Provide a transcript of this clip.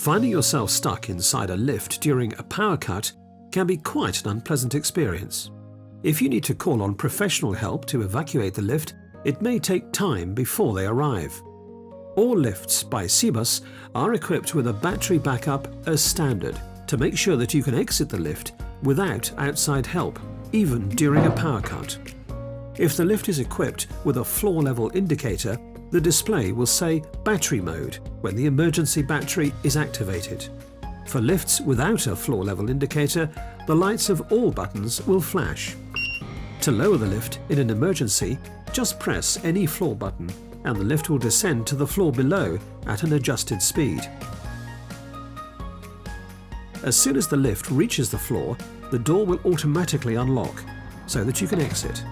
Finding yourself stuck inside a lift during a power cut can be quite an unpleasant experience. If you need to call on professional help to evacuate the lift, it may take time before they arrive. All lifts by Cibes are equipped with a battery backup as standard to make sure that you can exit the lift without outside help, even during a power cut. If the lift is equipped with a floor level indicator, the display will say battery mode when the emergency battery is activated. For lifts without a floor level indicator, the lights of all buttons will flash. To lower the lift in an emergency, just press any floor button and the lift will descend to the floor below at an adjusted speed. As soon as the lift reaches the floor, the door will automatically unlock so that you can exit.